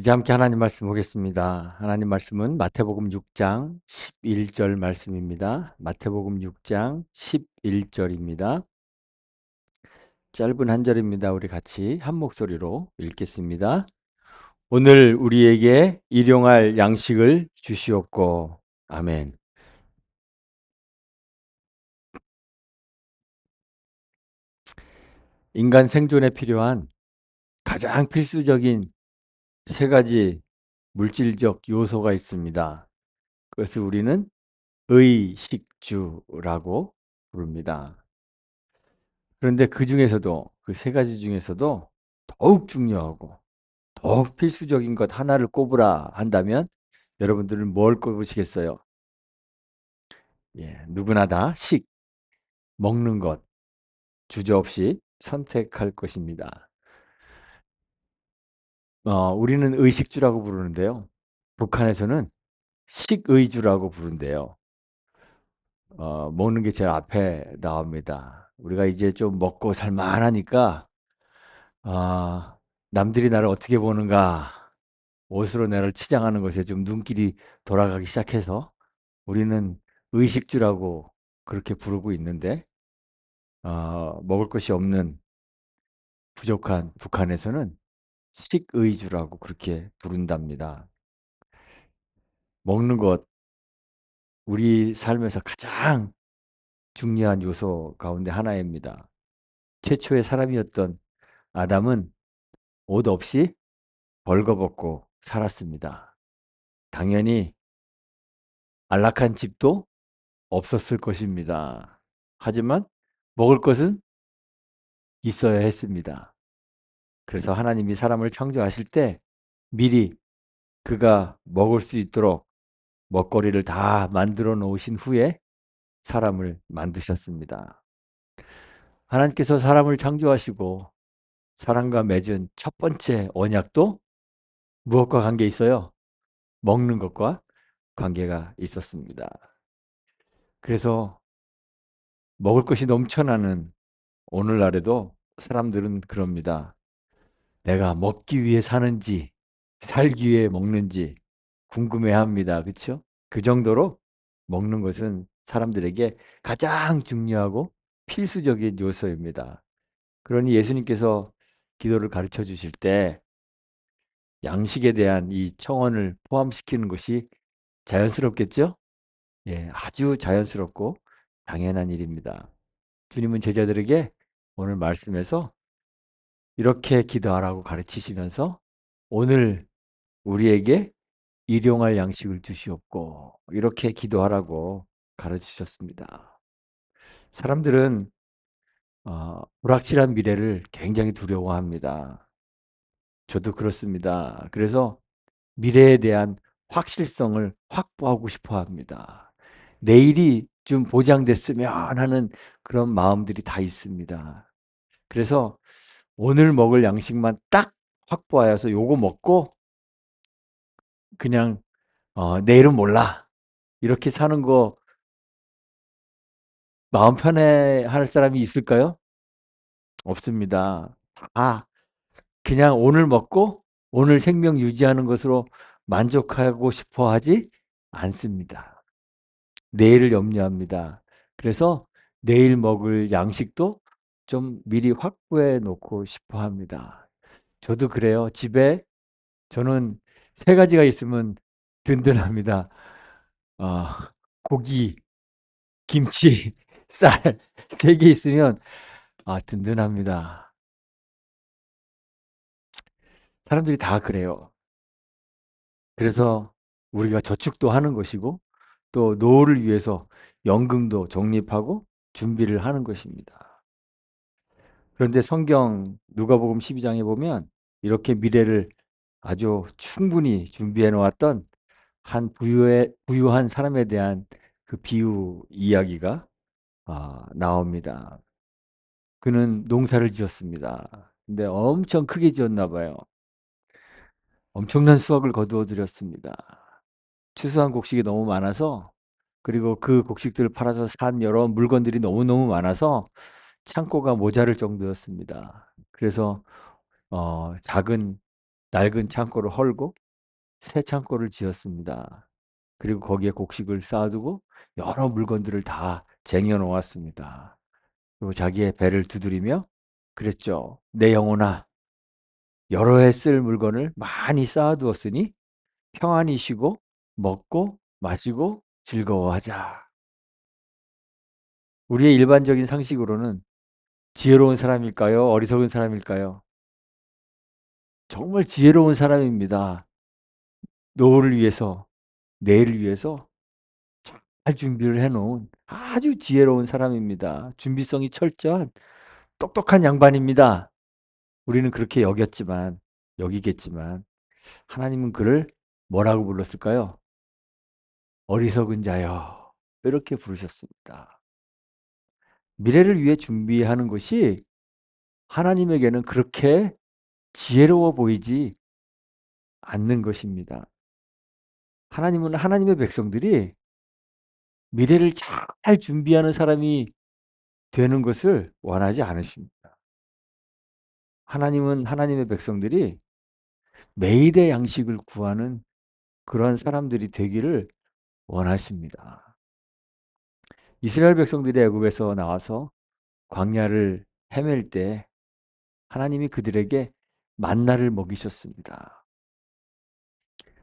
이제 함께 하나님 말씀 보겠습니다. 하나님 말씀은 마태복음 6장 11절 말씀입니다. 마태복음 6장 11절입니다. 짧은 한 절입니다. 우리 같이 한 목소리로 읽겠습니다. 오늘 우리에게 일용할 양식을 주시옵고. 아멘. 인간 생존에 필요한 가장 필수적인 세 가지 물질적 요소가 있습니다. 그것을 우리는 의식주라고 부릅니다. 그런데 그 중에서도 그 세 가지 중에서도 더욱 중요하고 더욱 필수적인 것 하나를 꼽으라 한다면 여러분들은 뭘 꼽으시겠어요? 예, 누구나 다 먹는 것, 주저없이 선택할 것입니다. 우리는 의식주라고 부르는데요. 북한에서는 식의주라고 부른대요. 먹는 게 제일 앞에 나옵니다. 우리가 이제 좀 먹고 살만하니까, 아, 남들이 나를 어떻게 보는가, 옷으로 나를 치장하는 것에 좀 눈길이 돌아가기 시작해서 우리는 의식주라고 그렇게 부르고 있는데, 먹을 것이 없는 부족한 북한에서는 식의주라고 그렇게 부른답니다. 먹는 것, 우리 삶에서 가장 중요한 요소 가운데 하나입니다. 최초의 사람이었던 아담은 옷 없이 벌거벗고 살았습니다. 당연히 안락한 집도 없었을 것입니다. 하지만 먹을 것은 있어야 했습니다. 그래서 하나님이 사람을 창조하실 때 미리 그가 먹을 수 있도록 먹거리를 다 만들어 놓으신 후에 사람을 만드셨습니다. 하나님께서 사람을 창조하시고 사람과 맺은 첫 번째 언약도 무엇과 관계 있어요? 먹는 것과 관계가 있었습니다. 그래서 먹을 것이 넘쳐나는 오늘날에도 사람들은 그럽니다. 내가 먹기 위해 사는지 살기 위해 먹는지 궁금해합니다. 그렇죠? 그 정도로 먹는 것은 사람들에게 가장 중요하고 필수적인 요소입니다. 그러니 예수님께서 기도를 가르쳐 주실 때 양식에 대한 이 청원을 포함시키는 것이 자연스럽겠죠? 예, 아주 자연스럽고 당연한 일입니다. 주님은 제자들에게 오늘 말씀에서 이렇게 기도하라고 가르치시면서 오늘 우리에게 일용할 양식을 주시옵고 이렇게 기도하라고 가르치셨습니다. 사람들은 불확실한 미래를 굉장히 두려워합니다. 저도 그렇습니다. 그래서 미래에 대한 확실성을 확보하고 싶어 합니다. 내일이 좀 보장됐으면 하는 그런 마음들이 다 있습니다. 그래서 오늘 먹을 양식만 딱 확보하여서 요거 먹고 그냥 내일은 몰라. 이렇게 사는 거 마음 편해할 사람이 있을까요? 없습니다. 다 그냥 오늘 먹고 오늘 생명 유지하는 것으로 만족하고 싶어 하지 않습니다. 내일을 염려합니다. 그래서 내일 먹을 양식도 좀 미리 확보해 놓고 싶어 합니다. 저도 그래요. 집에 저는 세 가지가 있으면 든든합니다. 고기, 김치, 쌀, 세 개 있으면 든든합니다. 사람들이 다 그래요. 그래서 우리가 저축도 하는 것이고 또 노후를 위해서 연금도 적립하고 준비를 하는 것입니다. 그런데 성경 누가복음 12장에 보면 이렇게 미래를 아주 충분히 준비해 놓았던 한 부유한 사람에 대한 그 비유 이야기가 나옵니다. 그는 농사를 지었습니다. 근데 엄청 크게 지었나 봐요. 엄청난 수확을 거두어 들였습니다. 추수한 곡식이 너무 많아서 그리고 그 곡식들을 팔아서 산 여러 물건들이 너무너무 많아서 창고가 모자랄 정도였습니다. 그래서 작은 낡은 창고를 헐고 새 창고를 지었습니다. 그리고 거기에 곡식을 쌓아두고 여러 물건들을 다 쟁여 놓았습니다. 그리고 자기의 배를 두드리며 그랬죠. 내 영혼아, 여러 해 쓸 물건을 많이 쌓아두었으니 평안히 쉬고 먹고 마시고 즐거워하자. 우리의 일반적인 상식으로는 지혜로운 사람일까요? 어리석은 사람일까요? 정말 지혜로운 사람입니다. 노후를 위해서, 내일을 위해서 잘 준비를 해놓은 아주 지혜로운 사람입니다. 준비성이 철저한 똑똑한 양반입니다. 우리는 그렇게 여기겠지만, 하나님은 그를 뭐라고 불렀을까요? 어리석은 자여. 이렇게 부르셨습니다. 미래를 위해 준비하는 것이 하나님에게는 그렇게 지혜로워 보이지 않는 것입니다. 하나님은 하나님의 백성들이 미래를 잘 준비하는 사람이 되는 것을 원하지 않으십니다. 하나님은 하나님의 백성들이 매일의 양식을 구하는 그러한 사람들이 되기를 원하십니다. 이스라엘 백성들이 애굽에서 나와서 광야를 헤맬 때 하나님이 그들에게 만나를 먹이셨습니다.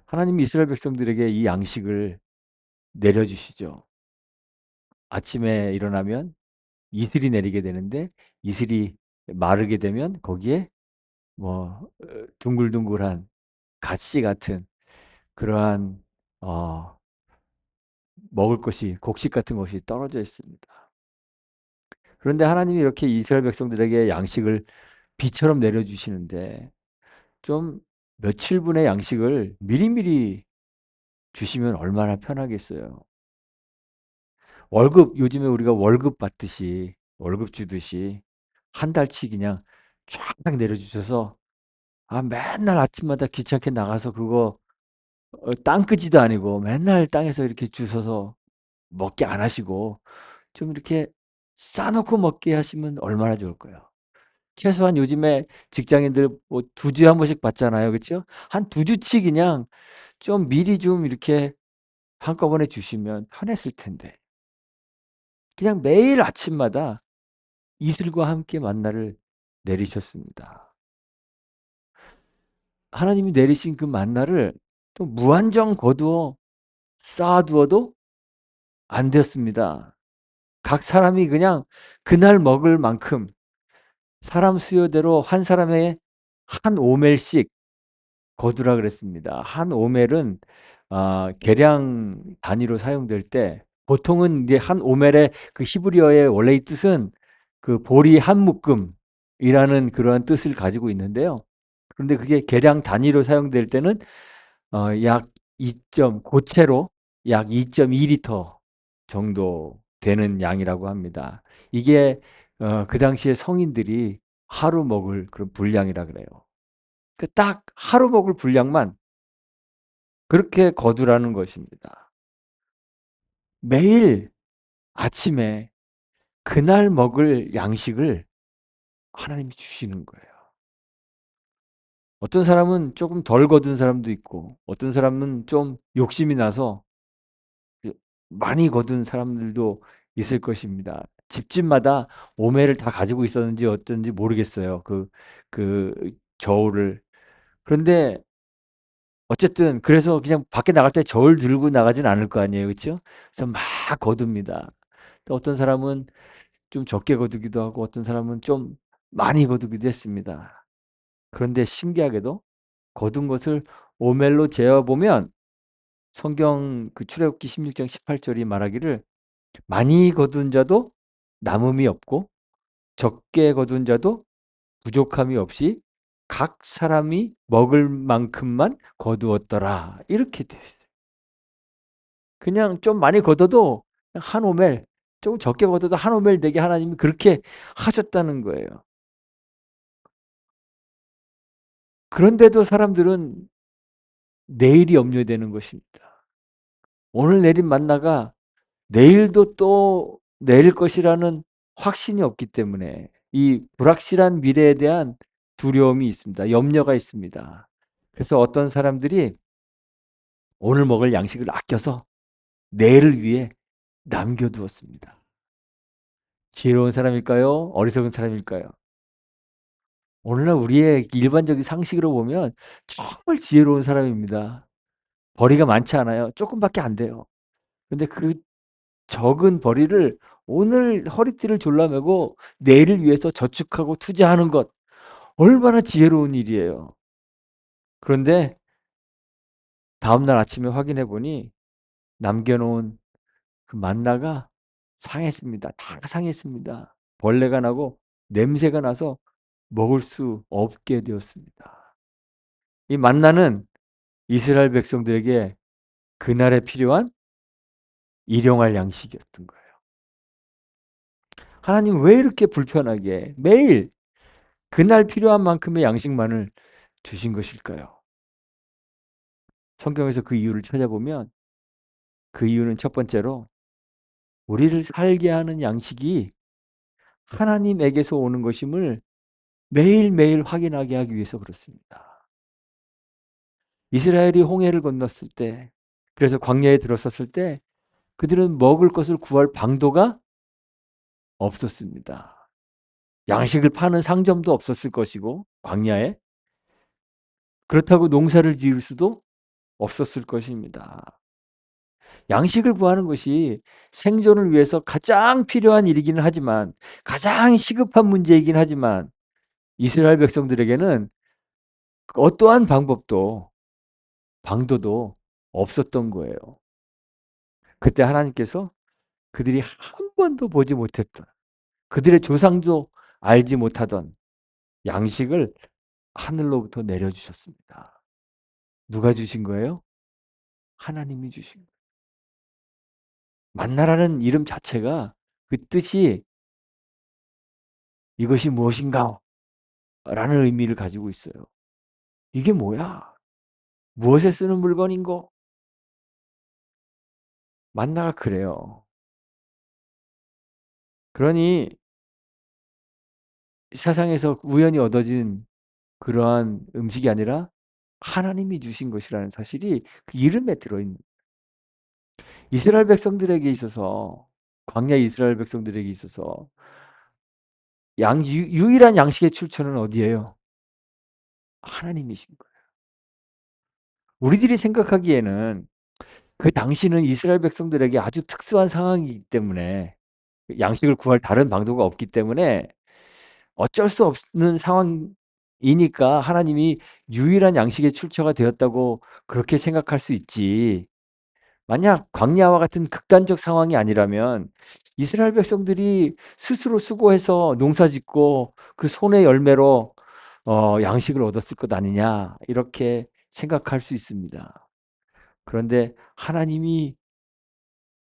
하나님이 이스라엘 백성들에게 이 양식을 내려주시죠. 아침에 일어나면 이슬이 내리게 되는데 이슬이 마르게 되면 거기에 둥글둥글한 가시 같은 그러한 어, 먹을 것이 곡식 같은 것이 떨어져 있습니다. 그런데 하나님이 이렇게 이스라엘 백성들에게 양식을 비처럼 내려주시는데 좀 며칠분의 양식을 미리미리 주시면 얼마나 편하겠어요. 요즘에 우리가 월급 받듯이, 월급 주듯이 한 달치 그냥 쫙 내려주셔서, 맨날 아침마다 귀찮게 나가서 그거 땅끄지도 아니고 맨날 땅에서 이렇게 주셔서 먹게 안 하시고 좀 이렇게 싸놓고 먹게 하시면 얼마나 좋을까요? 최소한 요즘에 직장인들 뭐 2주에 한 번씩 받잖아요. 그쵸? 한 2주치 그냥 좀 미리 좀 이렇게 한꺼번에 주시면 편했을 텐데. 그냥 매일 아침마다 이슬과 함께 만나를 내리셨습니다. 하나님이 내리신 그 만나를 또 무한정 거두어 쌓아두어도 안 되었습니다. 각 사람이 그냥 그날 먹을 만큼 사람 수요대로 한 사람의 한 오멜씩 거두라 그랬습니다. 한 오멜은 계량 단위로 사용될 때 보통은 이제 한 오멜의 그 히브리어의 원래의 뜻은 그 보리 한 묶음이라는 그러한 뜻을 가지고 있는데요. 그런데 그게 계량 단위로 사용될 때는 약 2점 고체로 약 2.2리터 정도 되는 양이라고 합니다. 이게 그 당시에 성인들이 하루 먹을 그런 분량이라 그래요. 그 딱 하루 먹을 분량만 그렇게 거두라는 것입니다. 매일 아침에 그날 먹을 양식을 하나님이 주시는 거예요. 어떤 사람은 조금 덜 거둔 사람도 있고 어떤 사람은 좀 욕심이 나서 그 많이 거둔 사람들도 있을 것입니다. 집집마다 오매를 다 가지고 있었는지 어쩐지 모르겠어요. 그 저울을. 그런데 어쨌든 그래서 그냥 밖에 나갈 때 저울 들고 나가진 않을 거 아니에요. 그렇죠? 그래서 막 거둡니다. 또 어떤 사람은 좀 적게 거두기도 하고 어떤 사람은 좀 많이 거두기도 했습니다. 그런데 신기하게도 거둔 것을 오멜로 재어 보면 성경 그 출애굽기 16장 18절이 말하기를 많이 거둔 자도 남음이 없고 적게 거둔 자도 부족함이 없이 각 사람이 먹을 만큼만 거두었더라. 이렇게 되어 있어요. 그냥 좀 많이 거둬도 한 오멜, 조금 적게 거둬도 한 오멜 되게 하나님이 그렇게 하셨다는 거예요. 그런데도 사람들은 내일이 염려되는 것입니다. 오늘 내린 만나가 내일도 또 내릴 것이라는 확신이 없기 때문에 이 불확실한 미래에 대한 두려움이 있습니다. 염려가 있습니다. 그래서 어떤 사람들이 오늘 먹을 양식을 아껴서 내일을 위해 남겨두었습니다. 지혜로운 사람일까요? 어리석은 사람일까요? 오늘날 우리의 일반적인 상식으로 보면 정말 지혜로운 사람입니다. 벌이가 많지 않아요. 조금밖에 안 돼요. 근데 그 적은 벌이를 오늘 허리띠를 졸라매고 내일을 위해서 저축하고 투자하는 것, 얼마나 지혜로운 일이에요. 그런데 다음날 아침에 확인해 보니 남겨놓은 그 만나가 상했습니다. 다 상했습니다. 벌레가 나고 냄새가 나서 먹을 수 없게 되었습니다. 이 만나는 이스라엘 백성들에게 그날에 필요한 일용할 양식이었던 거예요. 하나님 왜 이렇게 불편하게 매일 그날 필요한 만큼의 양식만을 주신 것일까요? 성경에서 그 이유를 찾아보면 그 이유는 첫 번째로 우리를 살게 하는 양식이 하나님에게서 오는 것임을 매일매일 확인하게 하기 위해서 그렇습니다. 이스라엘이 홍해를 건넜을 때, 그래서 광야에 들어섰을 때 그들은 먹을 것을 구할 방도가 없었습니다. 양식을 파는 상점도 없었을 것이고 광야에 그렇다고 농사를 지을 수도 없었을 것입니다. 양식을 구하는 것이 생존을 위해서 가장 필요한 일이기는 하지만 가장 시급한 문제이긴 하지만 이스라엘 백성들에게는 어떠한 방법도 방도도 없었던 거예요. 그때 하나님께서 그들이 한 번도 보지 못했던 그들의 조상도 알지 못하던 양식을 하늘로부터 내려주셨습니다. 누가 주신 거예요? 하나님이 주신 거예요. 만나라는 이름 자체가 그 뜻이 이것이 무엇인가? 라는 의미를 가지고 있어요. 이게 뭐야? 무엇에 쓰는 물건인고? 만나가 그래요. 그러니 세상에서 우연히 얻어진 그러한 음식이 아니라 하나님이 주신 것이라는 사실이 그 이름에 들어있는 이스라엘 백성들에게 있어서 광야 이스라엘 백성들에게 있어서 유일한 양식의 출처는 어디예요? 하나님이신 거예요. 우리들이 생각하기에는 그 당시는 이스라엘 백성들에게 아주 특수한 상황이기 때문에 양식을 구할 다른 방도가 없기 때문에 어쩔 수 없는 상황이니까 하나님이 유일한 양식의 출처가 되었다고 그렇게 생각할 수 있지. 만약 광야와 같은 극단적 상황이 아니라면 이스라엘 백성들이 스스로 수고해서 농사짓고 그 손의 열매로 양식을 얻었을 것 아니냐 이렇게 생각할 수 있습니다. 그런데 하나님이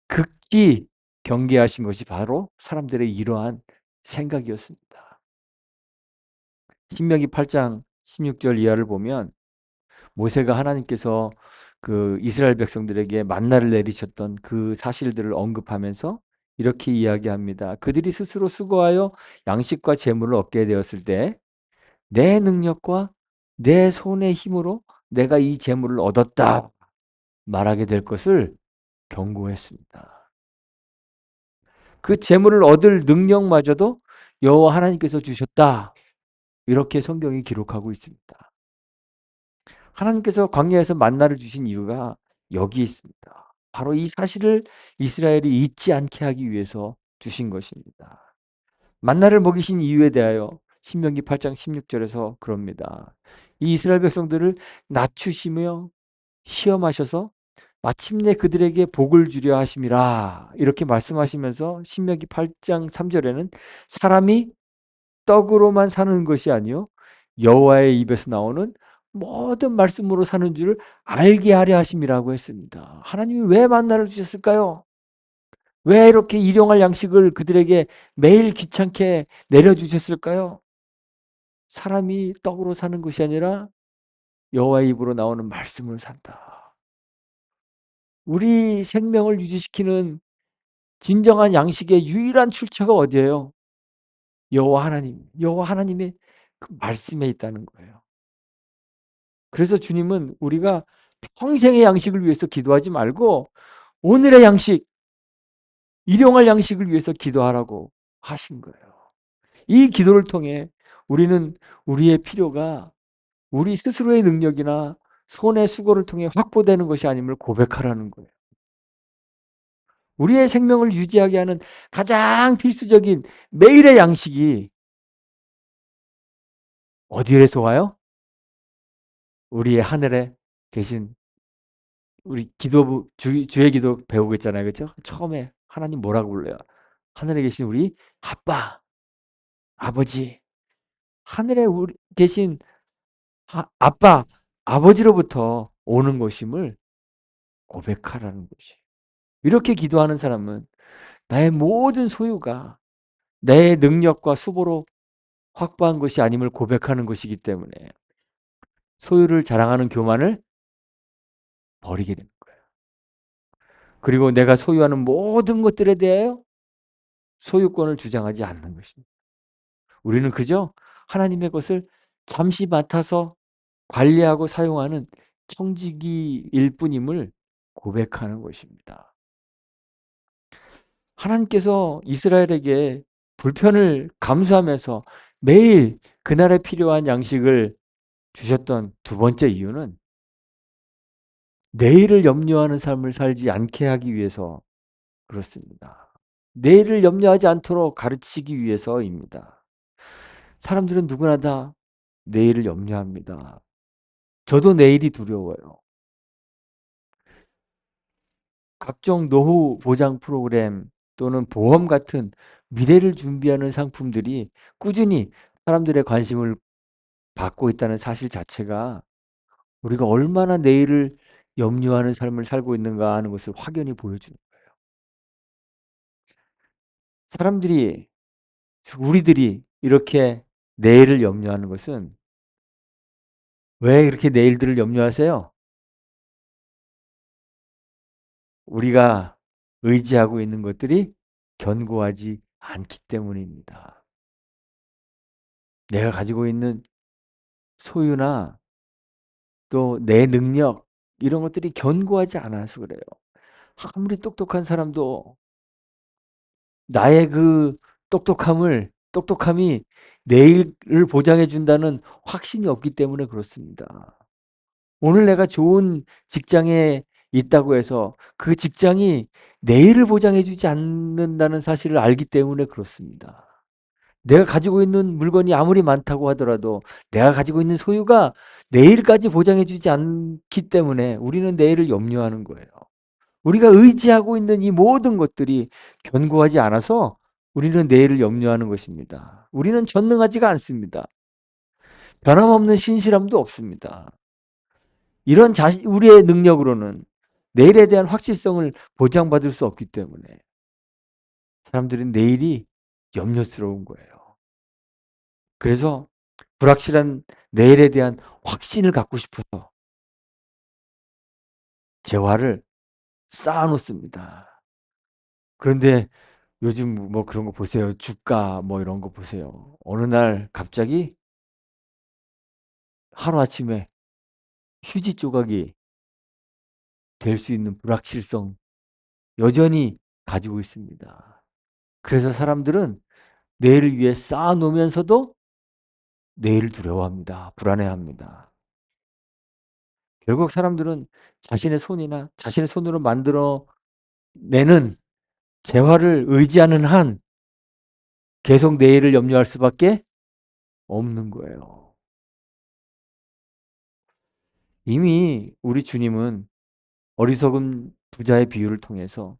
극히 경계하신 것이 바로 사람들의 이러한 생각이었습니다. 신명기 8장 16절 이하를 보면 모세가 하나님께서 그 이스라엘 백성들에게 만나를 내리셨던 그 사실들을 언급하면서 이렇게 이야기합니다. 그들이 스스로 수고하여 양식과 재물을 얻게 되었을 때 내 능력과 내 손의 힘으로 내가 이 재물을 얻었다 말하게 될 것을 경고했습니다. 그 재물을 얻을 능력마저도 여호와 하나님께서 주셨다. 이렇게 성경이 기록하고 있습니다. 하나님께서 광야에서 만나를 주신 이유가 여기에 있습니다. 바로 이 사실을 이스라엘이 잊지 않게 하기 위해서 주신 것입니다. 만나를 먹이신 이유에 대하여 신명기 8장 16절에서 그럽니다. 이 이스라엘 백성들을 낮추시며 시험하셔서 마침내 그들에게 복을 주려 하심이라 이렇게 말씀하시면서 신명기 8장 3절에는 사람이 떡으로만 사는 것이 아니요 여호와의 입에서 나오는 모든 말씀으로 사는 줄을 알게 하려 하심이라고 했습니다. 하나님이 왜 만나를 주셨을까요? 왜 이렇게 일용할 양식을 그들에게 매일 귀찮게 내려주셨을까요? 사람이 떡으로 사는 것이 아니라 여호와의 입으로 나오는 말씀을 산다. 우리 생명을 유지시키는 진정한 양식의 유일한 출처가 어디예요? 여호와 하나님, 여호와 하나님의 그 말씀에 있다는 거예요. 그래서 주님은 우리가 평생의 양식을 위해서 기도하지 말고 오늘의 양식, 일용할 양식을 위해서 기도하라고 하신 거예요. 이 기도를 통해 우리는 우리의 필요가 우리 스스로의 능력이나 손의 수고를 통해 확보되는 것이 아님을 고백하라는 거예요. 우리의 생명을 유지하게 하는 가장 필수적인 매일의 양식이 어디에서 와요? 우리의 하늘에 계신 우리 기도부 주의 기도 배우고 있잖아요. 그렇죠? 처음에 하나님 뭐라고 불러요? 하늘에 계신 우리 아빠, 아버지. 하늘에 우리 계신 아빠, 아버지로부터 오는 것임을 고백하라는 것이. 이렇게 기도하는 사람은 나의 모든 소유가 내 능력과 수고로 확보한 것이 아님을 고백하는 것이기 때문에 소유를 자랑하는 교만을 버리게 됩니다. 그리고 내가 소유하는 모든 것들에 대하여 소유권을 주장하지 않는 것입니다. 우리는 그저 하나님의 것을 잠시 맡아서 관리하고 사용하는 청지기일 뿐임을 고백하는 것입니다. 하나님께서 이스라엘에게 불편을 감수하면서 매일 그날에 필요한 양식을 주셨던 두 번째 이유는 내일을 염려하는 삶을 살지 않게 하기 위해서 그렇습니다. 내일을 염려하지 않도록 가르치기 위해서입니다. 사람들은 누구나 다 내일을 염려합니다. 저도 내일이 두려워요. 각종 노후 보장 프로그램 또는 보험 같은 미래를 준비하는 상품들이 꾸준히 사람들의 관심을 받고 있다는 사실 자체가 우리가 얼마나 내일을 염려하는 삶을 살고 있는가 하는 것을 확연히 보여주는 거예요. 사람들이, 우리들이 이렇게 내일을 염려하는 것은 왜 이렇게 내일들을 염려하세요? 우리가 의지하고 있는 것들이 견고하지 않기 때문입니다. 내가 가지고 있는 소유나 또 내 능력 이런 것들이 견고하지 않아서 그래요. 아무리 똑똑한 사람도 나의 그 똑똑함이 내일을 보장해 준다는 확신이 없기 때문에 그렇습니다. 오늘 내가 좋은 직장에 있다고 해서 그 직장이 내일을 보장해 주지 않는다는 사실을 알기 때문에 그렇습니다. 내가 가지고 있는 물건이 아무리 많다고 하더라도 내가 가지고 있는 소유가 내일까지 보장해 주지 않기 때문에 우리는 내일을 염려하는 거예요. 우리가 의지하고 있는 이 모든 것들이 견고하지 않아서 우리는 내일을 염려하는 것입니다. 우리는 전능하지가 않습니다. 변함없는 신실함도 없습니다. 이런 우리의 능력으로는 내일에 대한 확실성을 보장받을 수 없기 때문에 사람들은 내일이 염려스러운 거예요. 그래서 불확실한 내일에 대한 확신을 갖고 싶어서 재화를 쌓아놓습니다. 그런데 요즘 뭐 그런 거 보세요. 주가 뭐 이런 거 보세요. 어느 날 갑자기 하루아침에 휴지 조각이 될 수 있는 불확실성 여전히 가지고 있습니다. 그래서 사람들은 내일을 위해 쌓아놓으면서도 내일을 두려워합니다. 불안해합니다. 결국 사람들은 자신의 손이나 자신의 손으로 만들어 내는 재화를 의지하는 한 계속 내일을 염려할 수밖에 없는 거예요. 이미 우리 주님은 어리석은 부자의 비유를 통해서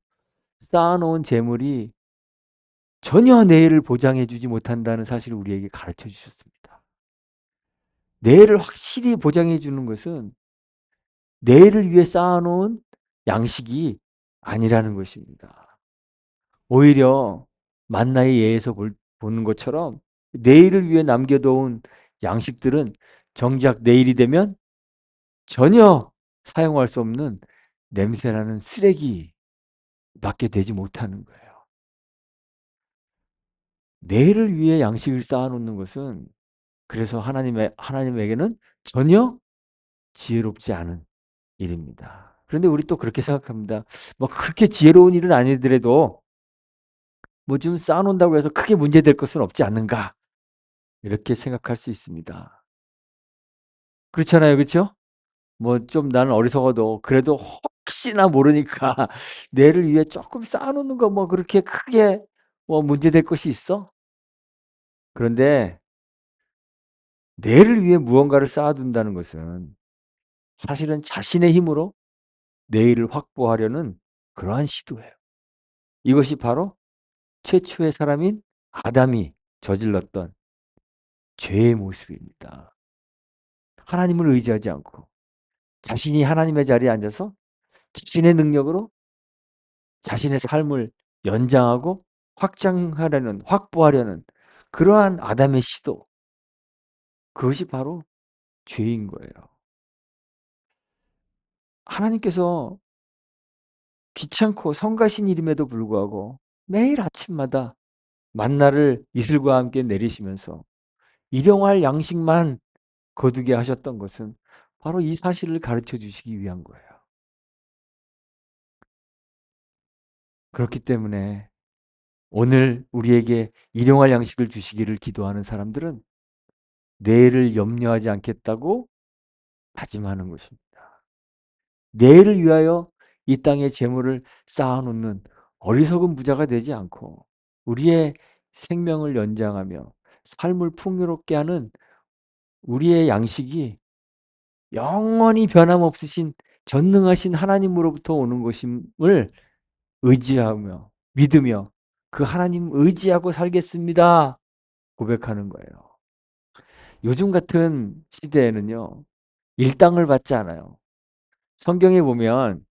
쌓아놓은 재물이 전혀 내일을 보장해 주지 못한다는 사실을 우리에게 가르쳐 주셨습니다. 내일을 확실히 보장해 주는 것은 내일을 위해 쌓아놓은 양식이 아니라는 것입니다. 오히려 만나의 예에서 보는 것처럼 내일을 위해 남겨놓은 양식들은 정작 내일이 되면 전혀 사용할 수 없는 냄새나는 쓰레기밖에 되지 못하는 거예요. 내일을 위해 양식을 쌓아놓는 것은 그래서 하나님에게는 전혀 지혜롭지 않은 일입니다. 그런데 우리 또 그렇게 생각합니다. 뭐 그렇게 지혜로운 일은 아니더라도 뭐 좀 쌓아 놓는다고 해서 크게 문제될 것은 없지 않는가 이렇게 생각할 수 있습니다. 그렇잖아요. 그쵸? 뭐 좀 나는 어리석어도 그래도 혹시나 모르니까 내를 위해 쪼끔 쌓아 놓는 거 뭐 그렇게 크게 뭐 문제될 것이 있어? 그런데 내를 위해 무언가를 쌓아 둔다는 것은 사실은 자신의 힘으로 내일을 확보하려는 그러한 시도예요. 이것이 바로 최초의 사람인 아담이 저질렀던 죄의 모습입니다. 하나님을 의지하지 않고 자신이 하나님의 자리에 앉아서 자신의 능력으로 자신의 삶을 연장하고 확장하려는 확보하려는 그러한 아담의 시도, 그것이 바로 죄인 거예요. 하나님께서 귀찮고 성가신 일임에도 불구하고 매일 아침마다 만나를 이슬과 함께 내리시면서 일용할 양식만 거두게 하셨던 것은 바로 이 사실을 가르쳐 주시기 위한 거예요. 그렇기 때문에 오늘 우리에게 일용할 양식을 주시기를 기도하는 사람들은 내일을 염려하지 않겠다고 다짐하는 것입니다. 내일을 위하여 이 땅에 재물을 쌓아 놓는 어리석은 부자가 되지 않고 우리의 생명을 연장하며 삶을 풍요롭게 하는 우리의 양식이 영원히 변함없으신 전능하신 하나님으로부터 오는 것임을 의지하며 믿으며 그 하나님 의지하고 살겠습니다. 고백하는 거예요. 요즘 같은 시대에는요. 일당을 받지 않아요. 성경에 보면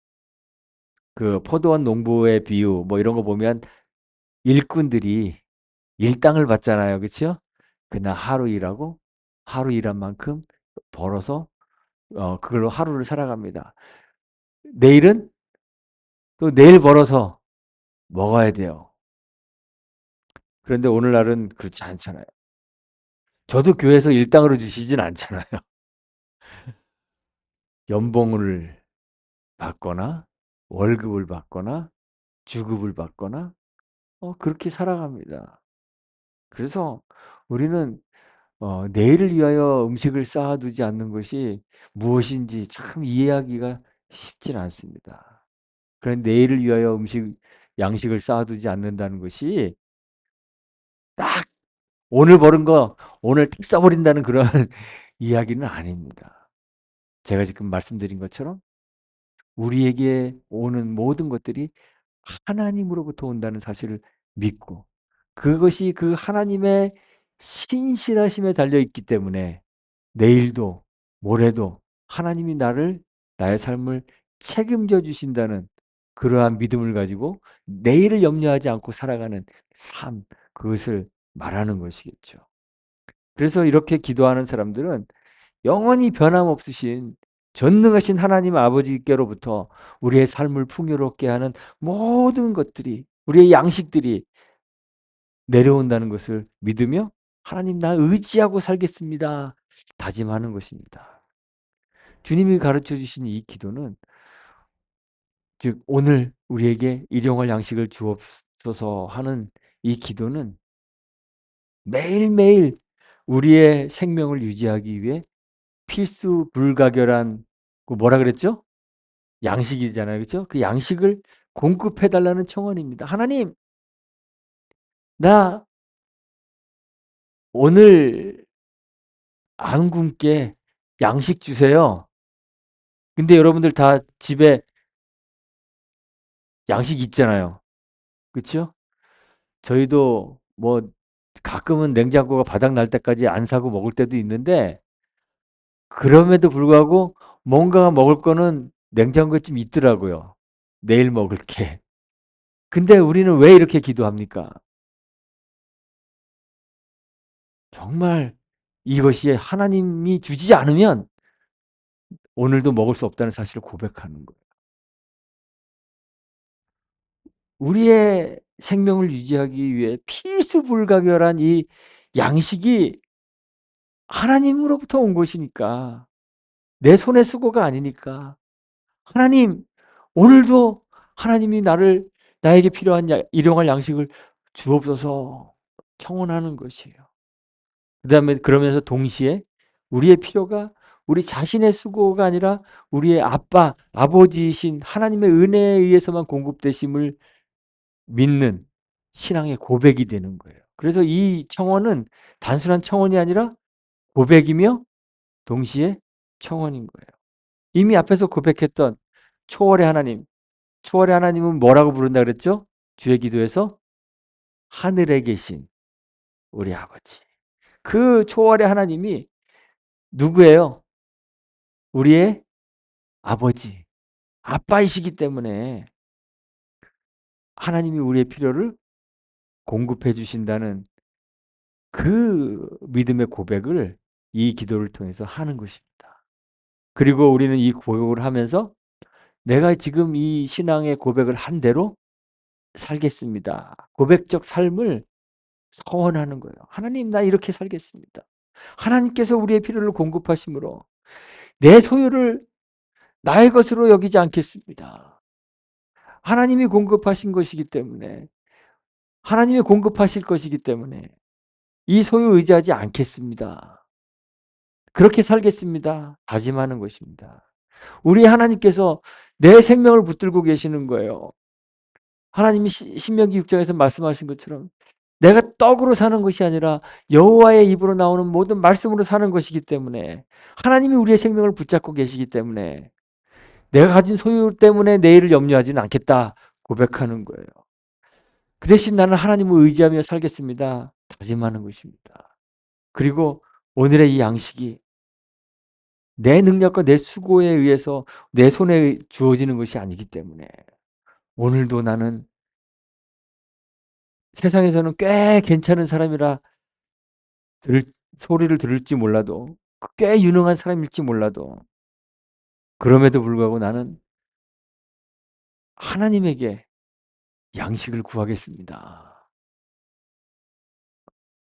그 포도원 농부의 비유 뭐 이런 거 보면 일꾼들이 일당을 받잖아요. 그쵸? 그날 하루 일하고 하루 일한 만큼 벌어서 그걸로 하루를 살아갑니다. 내일은 또 내일 벌어서 먹어야 돼요. 그런데 오늘날은 그렇지 않잖아요. 저도 교회에서 일당으로 주시진 않잖아요. 연봉을 받거나 월급을 받거나 주급을 받거나 그렇게 살아갑니다. 그래서 우리는 내일을 위하여 음식을 쌓아두지 않는 것이 무엇인지 참 이해하기가 쉽진 않습니다. 그런데 내일을 위하여 양식을 쌓아두지 않는다는 것이 딱 오늘 버는 거 오늘 딱 써버린다는 그런 이야기는 아닙니다. 제가 지금 말씀드린 것처럼 우리에게 오는 모든 것들이 하나님으로부터 온다는 사실을 믿고 그것이 그 하나님의 신실하심에 달려 있기 때문에 내일도 모레도 하나님이 나의 삶을 책임져 주신다는 그러한 믿음을 가지고 내일을 염려하지 않고 살아가는 삶, 그것을 말하는 것이겠죠. 그래서 이렇게 기도하는 사람들은 영원히 변함없으신 전능하신 하나님 아버지께로부터 우리의 삶을 풍요롭게 하는 모든 것들이 우리의 양식들이 내려온다는 것을 믿으며 하나님 나 의지하고 살겠습니다. 다짐하는 것입니다. 주님이 가르쳐 주신 이 기도는 즉 오늘 우리에게 일용할 양식을 주옵소서 하는 이 기도는 매일매일 우리의 생명을 유지하기 위해 필수 불가결한 그 뭐라 그랬죠? 양식이잖아요. 그렇죠? 그 양식을 공급해 달라는 청원입니다. 하나님, 나 오늘 안 굶게 양식 주세요. 근데 여러분들 다 집에 양식 있잖아요. 그렇죠? 저희도 뭐 가끔은 냉장고가 바닥 날 때까지 안 사고 먹을 때도 있는데 그럼에도 불구하고 뭔가 먹을 거는 냉장고에 좀 있더라고요. 내일 먹을 게. 근데 우리는 왜 이렇게 기도합니까? 정말 이것이 하나님이 주지 않으면 오늘도 먹을 수 없다는 사실을 고백하는 거예요. 우리의 생명을 유지하기 위해 필수 불가결한 이 양식이 하나님으로부터 온 것이니까 내 손의 수고가 아니니까 하나님 오늘도 하나님이 나에게 필요한 일용할 양식을 주옵소서 청원하는 것이에요. 그다음에 그러면서 동시에 우리의 필요가 우리 자신의 수고가 아니라 우리의 아버지이신 하나님의 은혜에 의해서만 공급되심을 믿는 신앙의 고백이 되는 거예요. 그래서 이 청원은 단순한 청원이 아니라 고백이며 동시에 청원인 거예요. 이미 앞에서 고백했던 초월의 하나님, 초월의 하나님은 뭐라고 부른다 그랬죠? 주의 기도에서 하늘에 계신 우리 아버지. 그 초월의 하나님이 누구예요? 우리의 아버지, 아빠이시기 때문에 하나님이 우리의 필요를 공급해 주신다는 그 믿음의 고백을 이 기도를 통해서 하는 것입니다. 그리고 우리는 이 고백을 하면서 내가 지금 이 신앙의 고백을 한 대로 살겠습니다. 고백적 삶을 서원하는 거예요. 하나님, 나 이렇게 살겠습니다. 하나님께서 우리의 필요를 공급하심으로 내 소유를 나의 것으로 여기지 않겠습니다. 하나님이 공급하신 것이기 때문에, 하나님이 공급하실 것이기 때문에 이 소유 의지하지 않겠습니다. 그렇게 살겠습니다. 다짐하는 것입니다. 우리 하나님께서 내 생명을 붙들고 계시는 거예요. 하나님이 신명기 6장에서 말씀하신 것처럼 내가 떡으로 사는 것이 아니라 여호와의 입으로 나오는 모든 말씀으로 사는 것이기 때문에 하나님이 우리의 생명을 붙잡고 계시기 때문에 내가 가진 소유 때문에 내일을 염려하지는 않겠다 고백하는 거예요. 그 대신 나는 하나님을 의지하며 살겠습니다. 다짐하는 것입니다. 그리고 오늘의 이 양식이 내 능력과 내 수고에 의해서 내 손에 주어지는 것이 아니기 때문에 오늘도 나는 세상에서는 꽤 괜찮은 사람이라 들 소리를 들을지 몰라도 꽤 유능한 사람일지 몰라도 그럼에도 불구하고 나는 하나님에게 양식을 구하겠습니다.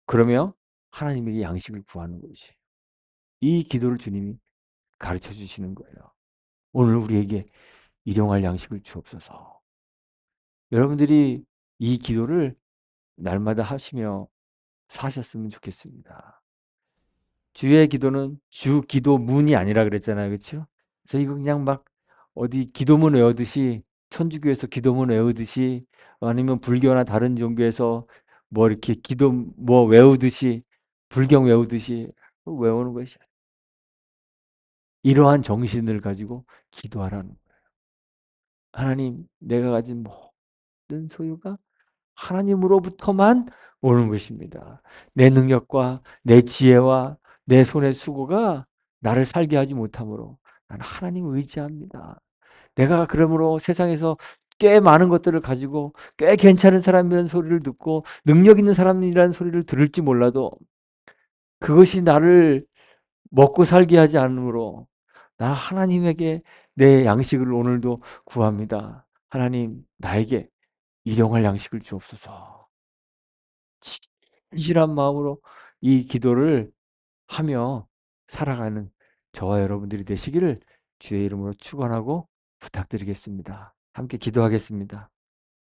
그러며 하나님에게 양식을 구하는 것이 이 기도를 주님이 가르쳐 주시는 거예요. 오늘 우리에게 일용할 양식을 주옵소서. 여러분들이 이 기도를 날마다 하시며 사셨으면 좋겠습니다. 주의 기도는 주 기도문이 아니라 그랬잖아요. 그렇죠? 그래서 이거 그냥 막 어디 기도문 외우듯이 천주교에서 기도문 외우듯이 아니면 불교나 다른 종교에서 뭐 이렇게 기도 뭐 외우듯이 불경 외우듯이 외우는 것이 이러한 정신을 가지고 기도하라는 거예요. 하나님, 내가 가진 모든 소유가 하나님으로부터만 오는 것입니다. 내 능력과 내 지혜와 내 손의 수고가 나를 살게 하지 못하므로 나는 하나님을 의지합니다. 내가 그러므로 세상에서 꽤 많은 것들을 가지고 꽤 괜찮은 사람이라는 소리를 듣고 능력 있는 사람이라는 소리를 들을지 몰라도 그것이 나를 먹고 살게 하지 않으므로 나 하나님에게 내 양식을 오늘도 구합니다. 하나님, 나에게 일용할 양식을 주옵소서. 진실한 마음으로 이 기도를 하며 살아가는 저와 여러분들이 되시기를 주의 이름으로 축원하고 부탁드리겠습니다. 함께 기도하겠습니다.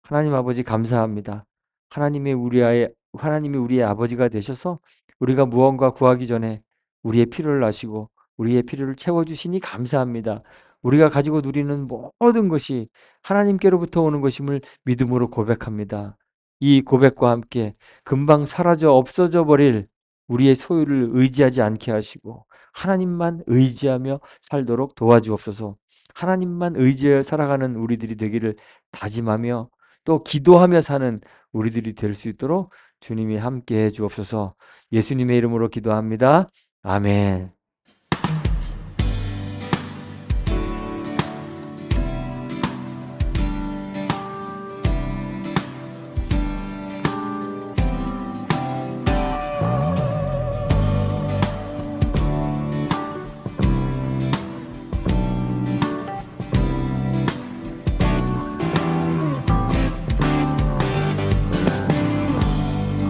하나님 아버지 감사합니다. 하나님이 우리의 아버지가 되셔서 우리가 무언가 구하기 전에 우리의 필요를 아시고 우리의 필요를 채워 주시니 감사합니다. 우리가 가지고 누리는 모든 것이 하나님께로부터 오는 것임을 믿음으로 고백합니다. 이 고백과 함께 금방 사라져 없어져 버릴 우리의 소유를 의지하지 않게 하시고 하나님만 의지하며 살도록 도와주옵소서. 하나님만 의지하여 살아가는 우리들이 되기를 다짐하며 또 기도하며 사는 우리들이 될 수 있도록 주님이 함께해 주옵소서. 예수님의 이름으로 기도합니다. 아멘.